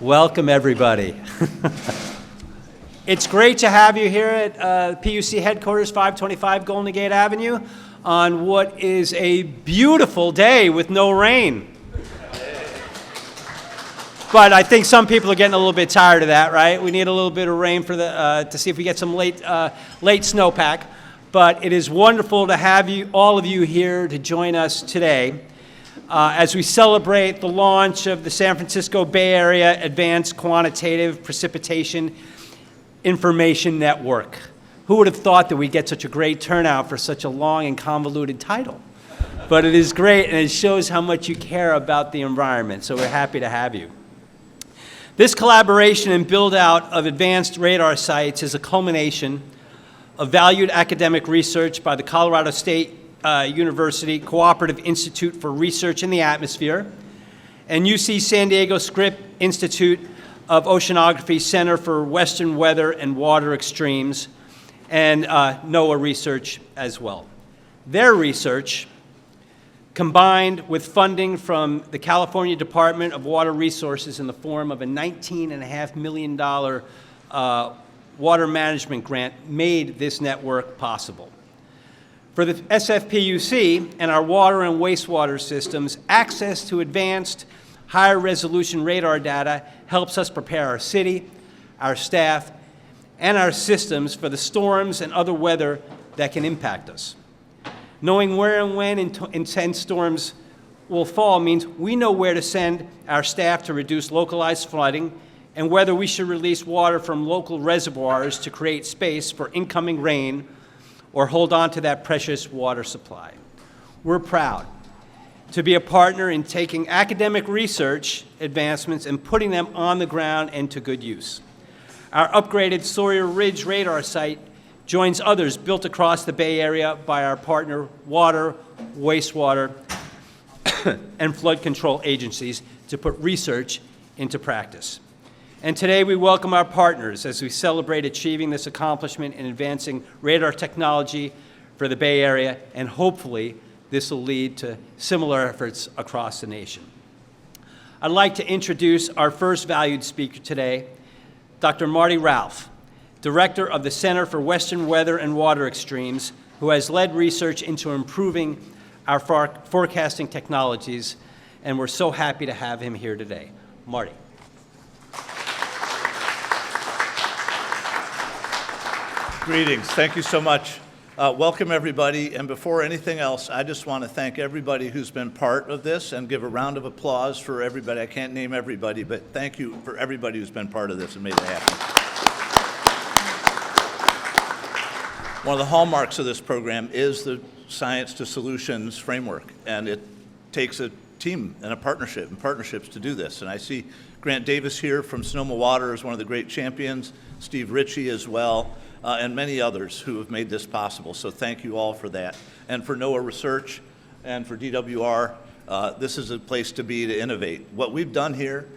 Welcome, everybody. It's great to have you here at PUC headquarters, 525 Golden Gate Avenue, on what is a beautiful day with no rain. But I think some people are getting a little bit tired of that, right? We need a little bit of rain for to see if we get some late snowpack. But it is wonderful to have you, all of you here to join us today as we celebrate the launch of the San Francisco Bay Area Advanced Quantitative Precipitation Information Network. Who would have thought that we'd get such a great turnout for such a long and convoluted title? But it is great, and it shows how much you care about the environment, so we're happy to have you. This collaboration and build-out of advanced radar sites is a culmination of valued academic research by the Colorado State University Cooperative Institute for Research in the Atmosphere and UC San Diego Scripps Institute of Oceanography Center for Western Weather and Water Extremes, and NOAA research as well. Their research, combined with funding from the California Department of Water Resources in the form of a $19.5 million water management grant, made this network possible. For the SFPUC and our water and wastewater systems, access to advanced, higher resolution radar data helps us prepare our city, our staff, and our systems for the storms and other weather that can impact us. Knowing where and when intense storms will fall means we know where to send our staff to reduce localized flooding and whether we should release water from local reservoirs to create space for incoming rain or hold on to that precious water supply. We're proud to be a partner in taking academic research advancements and putting them on the ground and to good use. Our upgraded Sawyer Ridge radar site joins others built across the Bay Area by our partner water, wastewater, and flood control agencies to put research into practice. And today we welcome our partners as we celebrate achieving this accomplishment in advancing radar technology for the Bay Area, and hopefully this will lead to similar efforts across the nation. I'd like to introduce our first valued speaker today, Dr. Marty Ralph, Director of the Center for Western Weather and Water Extremes, who has led research into improving our forecasting technologies, and we're so happy to have him here today. Marty. Greetings. Thank you so much. Welcome, everybody. And before anything else, I just want to thank everybody who's been part of this and give a round of applause for everybody. I can't name everybody, but thank you for everybody who's been part of this and made it happen. One of the hallmarks of this program is the Science to Solutions framework, and it takes a team and a partnership and partnerships to do this. And I see Grant Davis here from Sonoma Water is one of the great champions, Steve Ritchie as well, and many others who have made this possible. So thank you all for that. And for NOAA Research and for DWR, this is a place to be to innovate. What we've done here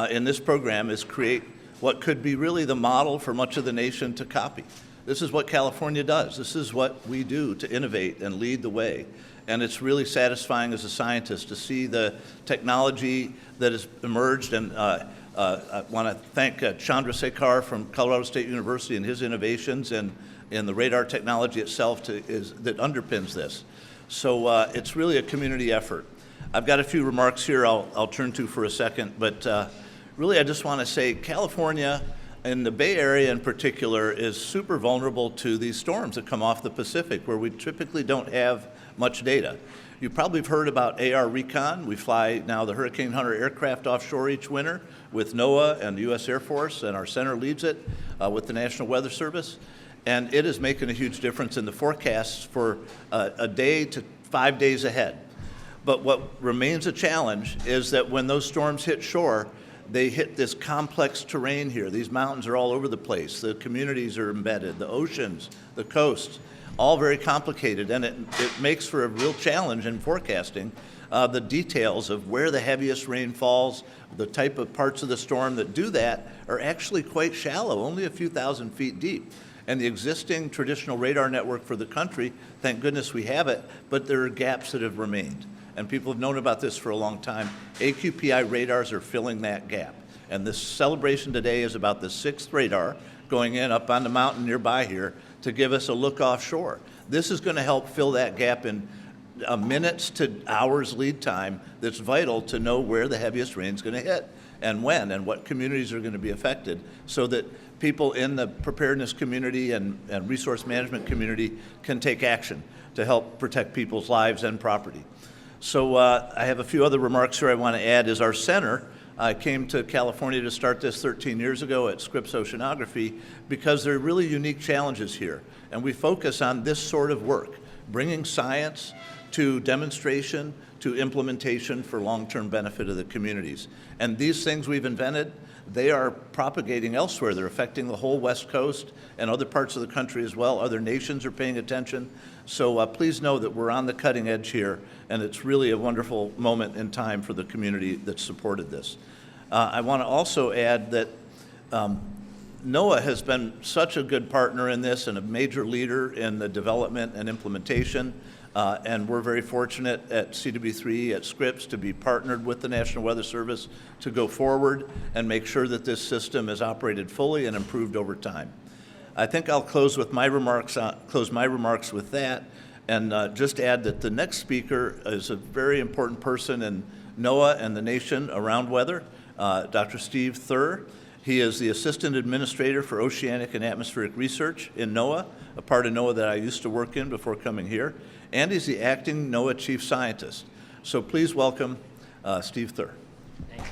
in this program is create what could be really the model for much of the nation to copy. This is what California does. This is what we do to innovate and lead the way. And it's really satisfying as a scientist to see the technology that has emerged. And I want to thank Chandra Sekhar from Colorado State University and his innovations and the radar technology itself that underpins this. So it's really a community effort. I've got a few remarks here I'll turn to for a second, but really I just want to say California and the Bay Area in particular is super vulnerable to these storms that come off the Pacific where we typically don't have much data. You probably have heard about AR Recon. We fly now the Hurricane Hunter aircraft offshore each winter with NOAA and the U.S. Air Force, and our center leads it with the National Weather Service. And it is making a huge difference in the forecasts for a day to 5 days ahead. But what remains a challenge is that when those storms hit shore, they hit this complex terrain here. These mountains are all over the place. The communities are embedded, the oceans, the coasts, all very complicated. And it makes for a real challenge in forecasting the details of where the heaviest rain falls. The type of parts of the storm that do that are actually quite shallow, only a few thousand feet deep. And the existing traditional radar network for the country, thank goodness we have it, but there are gaps that have remained. And people have known about this for a long time. AQPI radars are filling that gap. And this celebration today is about the 6th radar going in up on the mountain nearby here to give us a look offshore. This is going to help fill that gap in minutes to hours lead time that's vital to know where the heaviest rain is going to hit and when and what communities are going to be affected, so that people in the preparedness community and resource management community can take action to help protect people's lives and property. So I have a few other remarks here I want to add. Is our center came to California to start this 13 years ago at Scripps Oceanography because there are really unique challenges here. And we focus on this sort of work, bringing science to demonstration, to implementation for long-term benefit of the communities. And these things we've invented, they are propagating elsewhere. They're affecting the whole West Coast and other parts of the country as well. Other nations are paying attention. So please know that we're on the cutting edge here, and it's really a wonderful moment in time for the community that supported this. I want to also add that NOAA has been such a good partner in this and a major leader in the development and implementation. And we're very fortunate at CW3 at Scripps to be partnered with the National Weather Service to go forward and make sure that this system is operated fully and improved over time. I think I'll close my remarks with that, and just add that the next speaker is a very important person in NOAA and the nation around weather, Dr. Steve Thur. He is the Assistant Administrator for Oceanic and Atmospheric Research in NOAA, a part of NOAA that I used to work in before coming here, and he's the Acting NOAA Chief Scientist. So please welcome Steve Thur. Thank you.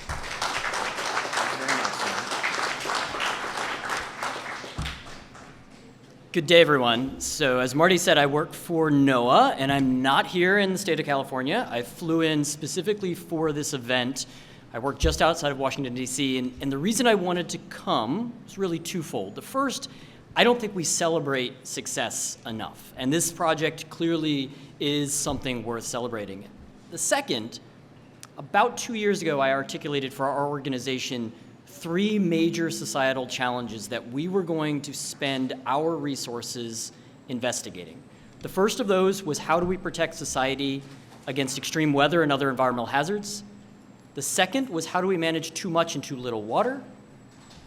Good day, everyone. So as Marty said, I work for NOAA, and I'm not here in the state of California. I flew in specifically for this event. I work just outside of Washington, D.C., and the reason I wanted to come is really twofold. The first, I don't think we celebrate success enough, and this project clearly is something worth celebrating. The second, about 2 years ago, I articulated for our organization 3 major societal challenges that we were going to spend our resources investigating. The first of those was, how do we protect society against extreme weather and other environmental hazards? The second was, how do we manage too much and too little water?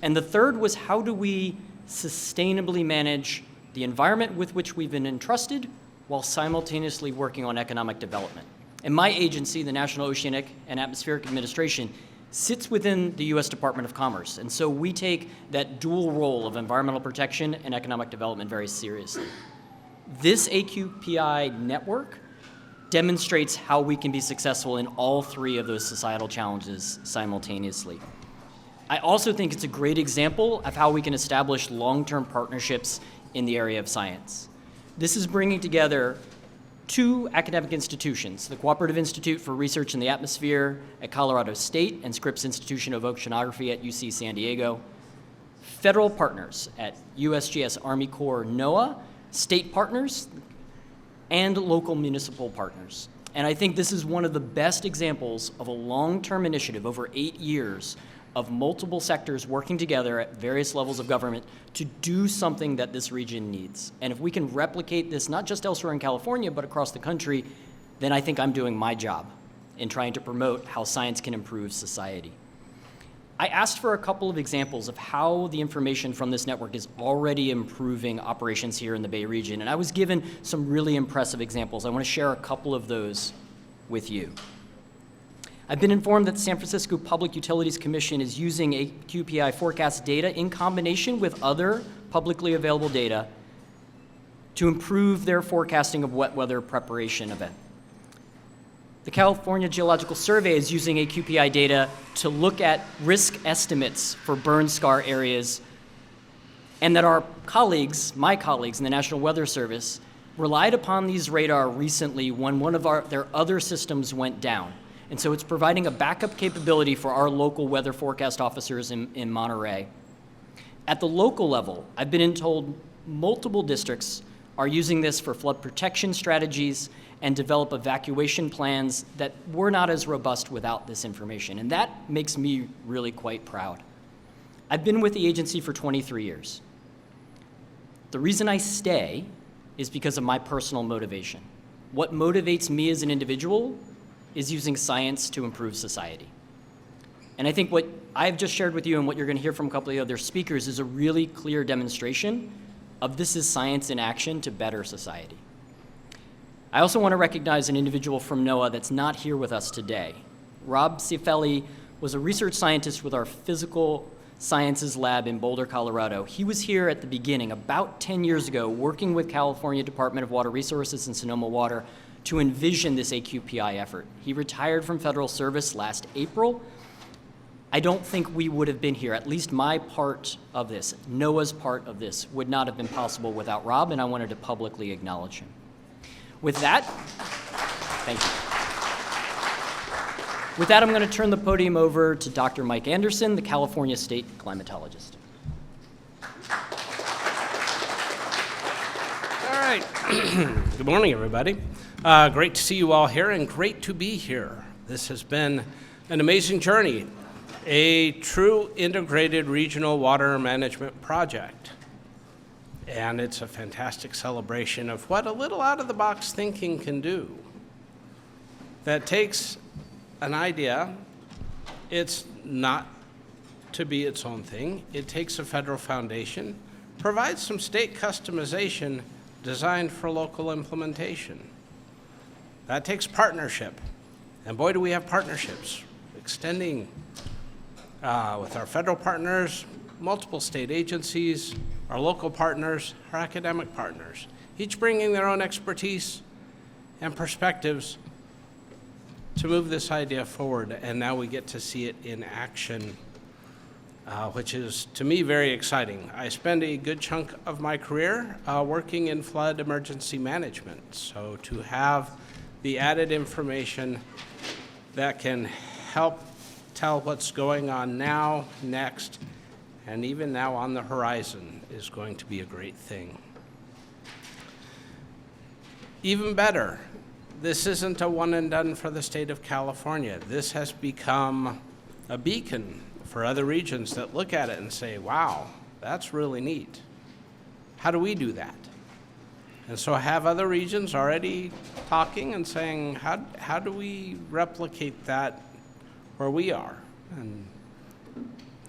And the third was, how do we sustainably manage the environment with which we've been entrusted while simultaneously working on economic development? And my agency, the National Oceanic and Atmospheric Administration, sits within the U.S. Department of Commerce. And so we take that dual role of environmental protection and economic development very seriously. This AQPI network demonstrates how we can be successful in all 3 of those societal challenges simultaneously. I also think it's a great example of how we can establish long-term partnerships in the area of science. This is bringing together 2 academic institutions, the Cooperative Institute for Research in the Atmosphere at Colorado State and Scripps Institution of Oceanography at UC San Diego, federal partners at USGS Army Corps NOAA, state partners, and local municipal partners. And I think this is one of the best examples of a long-term initiative over 8 years of multiple sectors working together at various levels of government to do something that this region needs. And if we can replicate this not just elsewhere in California, but across the country, then I think I'm doing my job in trying to promote how science can improve society. I asked for a couple of examples of how the information from this network is already improving operations here in the Bay region, and I was given some really impressive examples. I want to share a couple of those with you. I've been informed that the San Francisco Public Utilities Commission is using AQPI forecast data in combination with other publicly available data to improve their forecasting of wet weather preparation event. The California Geological Survey is using AQPI data to look at risk estimates for burn scar areas, and that our colleagues, my colleagues in the National Weather Service, relied upon these radar recently when one of their other systems went down. And so it's providing a backup capability for our local weather forecast officers in Monterey. At the local level, I've been told multiple districts are using this for flood protection strategies and develop evacuation plans that were not as robust without this information. And that makes me really quite proud. I've been with the agency for 23 years. The reason I stay is because of my personal motivation. What motivates me as an individual is using science to improve society. And I think what I've just shared with you and what you're going to hear from a couple of the other speakers is a really clear demonstration of this is science in action to better society. I also want to recognize an individual from NOAA that's not here with us today. Rob Ciafelli was a research scientist with our physical sciences lab in Boulder, Colorado. He was here at the beginning, about 10 years ago, working with California Department of Water Resources and Sonoma Water to envision this AQPI effort. He retired from federal service last April. I don't think we would have been here, at least my part of this, NOAA's part of this, would not have been possible without Rob, and I wanted to publicly acknowledge him. With that, thank you. With that, I'm going to turn the podium over to Dr. Mike Anderson, the California State climatologist. All right. Good morning, everybody. Great to see you all here and great to be here. This has been an amazing journey, a true integrated regional water management project. And it's a fantastic celebration of what a little out-of-the-box thinking can do. That takes an idea, it's not to be its own thing. It takes a federal foundation, provides some state customization designed for local implementation. That takes partnership. And boy, do we have partnerships, extending with our federal partners, multiple state agencies, our local partners, our academic partners, each bringing their own expertise and perspectives to move this idea forward. And now we get to see it in action, which is, to me, very exciting. I spent a good chunk of my career working in flood emergency management. So to have the added information that can help tell what's going on now, next, and even now on the horizon is going to be a great thing. Even better, this isn't a one and done for the state of California. This has become a beacon for other regions that look at it and say, wow, that's really neat. How do we do that? And so I have other regions already talking and saying, how do we replicate that where we are? And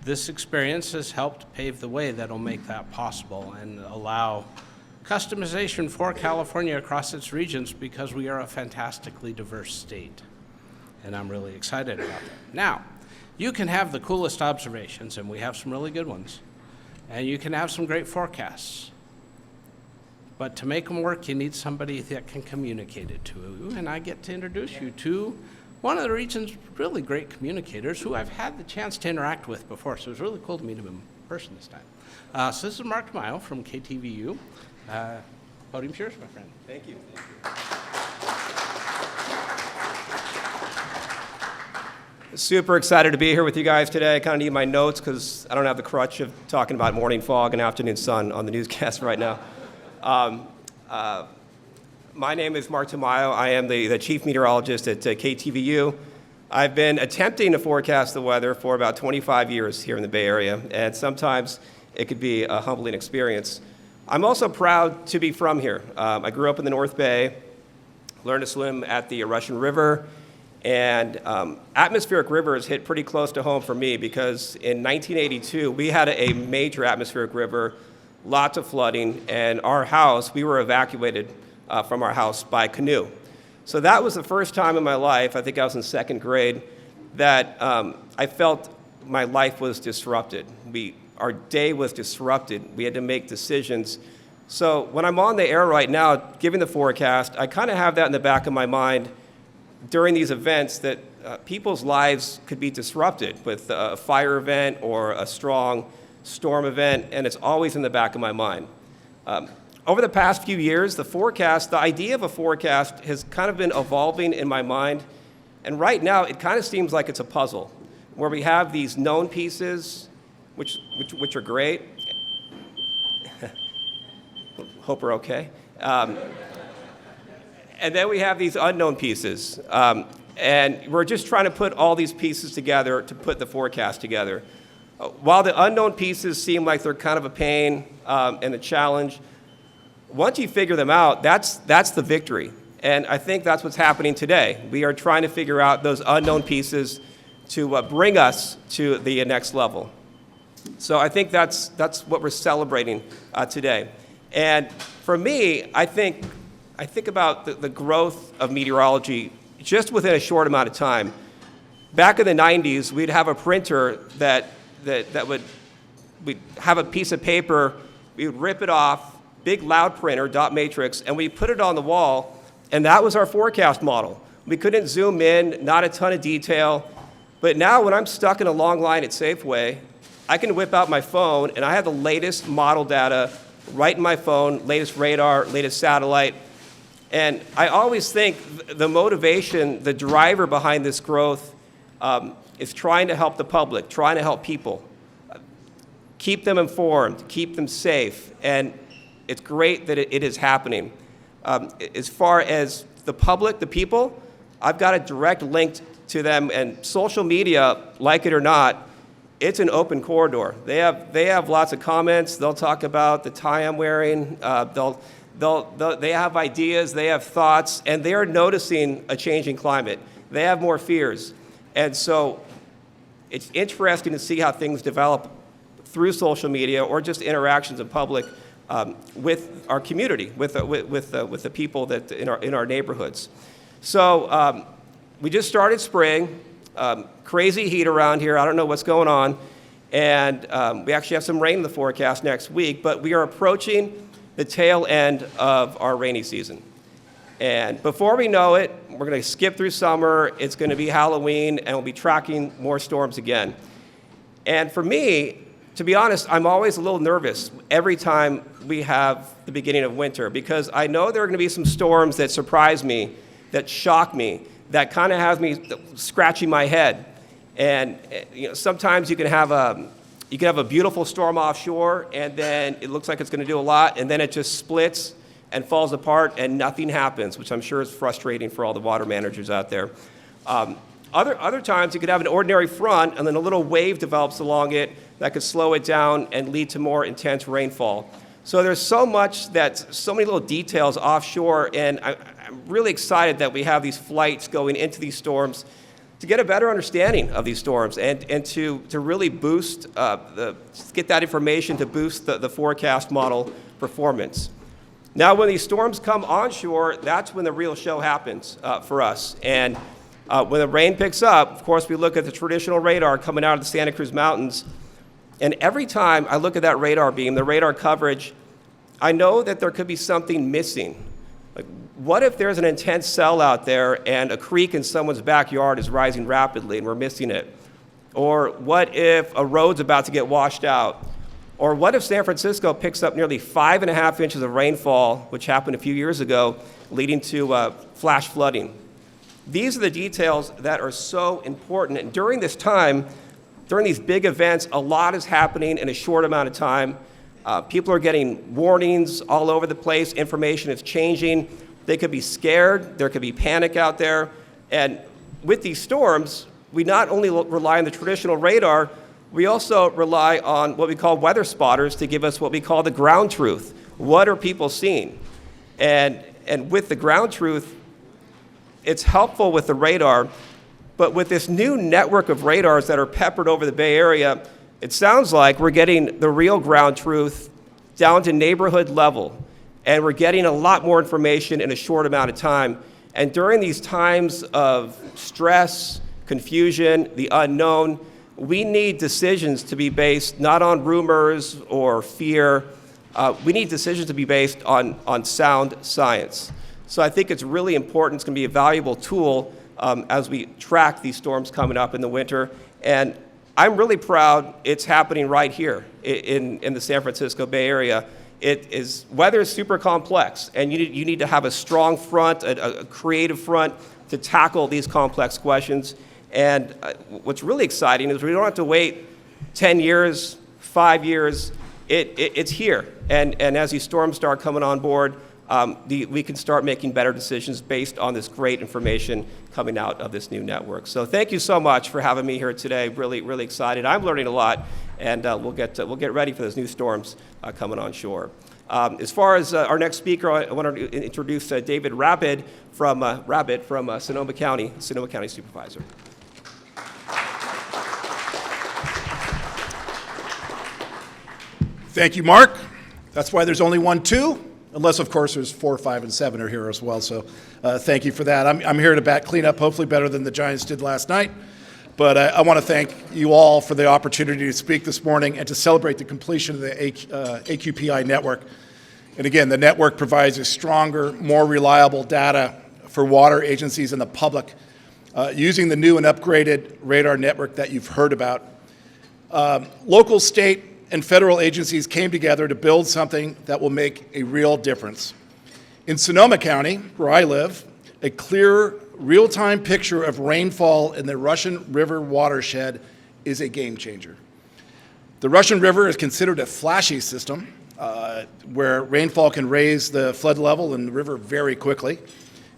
this experience has helped pave the way that'll make that possible and allow customization for California across its regions, because we are a fantastically diverse state. And I'm really excited about that. Now, you can have the coolest observations, and we have some really good ones, and you can have some great forecasts. But to make them work, you need somebody that can communicate it to you, and I get to introduce you to one of the region's really great communicators who I've had the chance to interact with before, so it was really cool to meet him in person this time. So this is Mark Tamayo from KTVU. Podium's yours, my friend. Thank you. Super excited to be here with you guys today. I kind of need my notes because I don't have the crutch of talking about morning fog and afternoon sun on the newscast right now. My name is Mark Tamayo. I am the chief meteorologist at KTVU. I've been attempting to forecast the weather for about 25 years here in the Bay Area, and sometimes it could be a humbling experience. I'm also proud to be from here. I grew up in the North Bay, learned to swim at the Russian River, and atmospheric rivers hit pretty close to home for me because in 1982, we had a major atmospheric river, lots of flooding, and our house, we were evacuated from our house by canoe. So that was the first time in my life, I think I was in second grade, that I felt my life was disrupted. Our day was disrupted. We had to make decisions. So when I'm on the air right now, giving the forecast, I kind of have that in the back of my mind during these events that people's lives could be disrupted with a fire event or a strong storm event, and it's always in the back of my mind. Over the past few years, the idea of a forecast has kind of been evolving in my mind, and right now it kind of seems like it's a puzzle where we have these known pieces, which are great. Hope we're okay. And then we have these unknown pieces, and we're just trying to put all these pieces together to put the forecast together. While the unknown pieces seem like they're kind of a pain and a challenge, once you figure them out, that's the victory. And I think that's what's happening today. We are trying to figure out those unknown pieces to bring us to the next level. So I think that's what we're celebrating today. And for me, I think about the growth of meteorology just within a short amount of time. Back in the 90s, we'd have a printer that we'd have a piece of paper, we would rip it off, big loud printer, dot matrix, and we put it on the wall, and that was our forecast model. We couldn't zoom in, not a ton of detail. But now when I'm stuck in a long line at Safeway, I can whip out my phone, and I have the latest model data right in my phone, latest radar, latest satellite. And I always think the motivation, the driver behind this growth is trying to help the public, trying to help people. Keep them informed, keep them safe, and it's great that it is happening. As far as the public, the people, I've got a direct link to them, and social media, like it or not, it's an open corridor. They have lots of comments. They'll talk about the tie I'm wearing. They have ideas. They have thoughts, and they are noticing a changing climate. They have more fears, and so it's interesting to see how things develop through social media or just interactions in public with our community, with the people that in our neighborhoods. So we just started spring. Crazy heat around here. I don't know what's going on. And we actually have some rain in the forecast next week, but we are approaching the tail end of our rainy season. And before we know it, we're going to skip through summer. It's going to be Halloween, and we'll be tracking more storms again. And for me, to be honest, I'm always a little nervous every time we have the beginning of winter, because I know there are going to be some storms that surprise me, that shock me, that kind of have me scratching my head. And sometimes you can have a beautiful storm offshore, and then it looks like it's going to do a lot, and then it just splits and falls apart, and nothing happens, which I'm sure is frustrating for all the water managers out there. Other times you could have an ordinary front, and then a little wave develops along it that could slow it down and lead to more intense rainfall. So there's so many little details offshore, and I'm really excited that we have these flights going into these storms to get a better understanding of these storms and to really boost, get that information to boost the forecast model performance. Now, when these storms come onshore, that's when the real show happens for us. And when the rain picks up, of course, we look at the traditional radar coming out of the Santa Cruz Mountains. And every time I look at that radar beam, the radar coverage, I know that there could be something missing. Like, what if there's an intense cell out there and a creek in someone's backyard is rising rapidly and we're missing it? Or what if a road's about to get washed out? Or what if San Francisco picks up nearly 5.5 inches of rainfall, which happened a few years ago, leading to flash flooding? These are the details that are so important. And during this time, during these big events, a lot is happening in a short amount of time. People are getting warnings all over the place. Information is changing. They could be scared. There could be panic out there. And with these storms, we not only rely on the traditional radar, we also rely on what we call weather spotters to give us what we call the ground truth. What are people seeing? And with the ground truth, it's helpful with the radar, but with this new network of radars that are peppered over the Bay Area, it sounds like we're getting the real ground truth down to neighborhood level, and we're getting a lot more information in a short amount of time. And during these times of stress, confusion, the unknown, we need decisions to be based not on rumors or fear. We need decisions to be based on sound science. So I think it's really important. It's going to be a valuable tool as we track these storms coming up in the winter. And I'm really proud it's happening right here in the San Francisco Bay Area. Weather is super complex, and you need to have a strong front, a creative front to tackle these complex questions. And what's really exciting is we don't have to wait 10 years, 5 years. It's here. And as these storms start coming on board, we can start making better decisions based on this great information coming out of this new network. So thank you so much for having me here today. Really, really excited. I'm learning a lot, and we'll get ready for those new storms coming on shore. As far as our next speaker, I want to introduce David Rabid from Sonoma County Supervisor. Thank you, Mark. That's why there's only 1, 2, unless, of course, there's 4, 5, and 7 are here as well. So thank you for that. I'm here to clean up, hopefully better than the Giants did last night. But I want to thank you all for the opportunity to speak this morning and to celebrate the completion of the AQPI network. And again, the network provides a stronger, more reliable data for water agencies and the public using the new and upgraded radar network that you've heard about. Local, state, and federal agencies came together to build something that will make a real difference. In Sonoma County, where I live, a clear, real-time picture of rainfall in the Russian River watershed is a game changer. The Russian River is considered a flashy system where rainfall can raise the flood level in the river very quickly.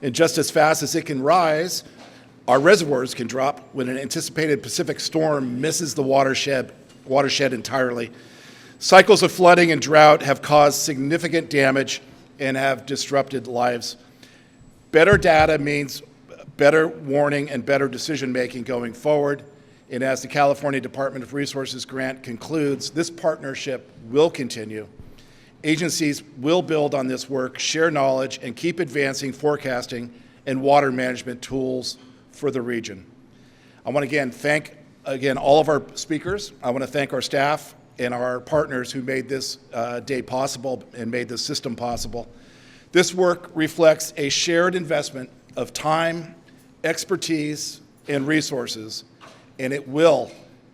And just as fast as it can rise, our reservoirs can drop when an anticipated Pacific storm misses the watershed entirely. Cycles of flooding and drought have caused significant damage and have disrupted lives. Better data means better warning and better decision-making going forward. And as the California Department of Resources grant concludes, this partnership will continue. Agencies will build on this work, share knowledge, and keep advancing forecasting and water management tools for the region. I want to thank all of our speakers. I want to thank our staff and our partners who made this day possible and made this system possible. This work reflects a shared investment of time, expertise, and resources, and it will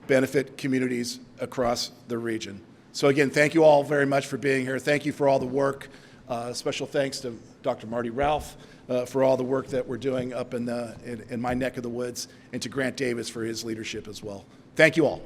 benefit communities across the region. So again, thank you all very much for being here. Thank you for all the work. Special thanks to Dr. Marty Ralph for all the work that we're doing up in my neck of the woods, and to Grant Davis for his leadership as well. Thank you all.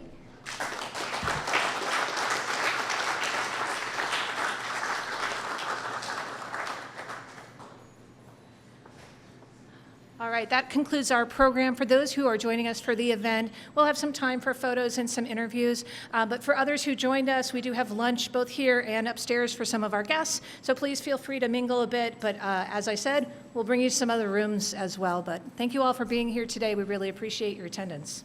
All right, that concludes our program. For those who are joining us for the event, we'll have some time for photos and some interviews. But for others who joined us, we do have lunch both here and upstairs for some of our guests. So please feel free to mingle a bit. But as I said, we'll bring you some other rooms as well. But thank you all for being here today. We really appreciate your attendance.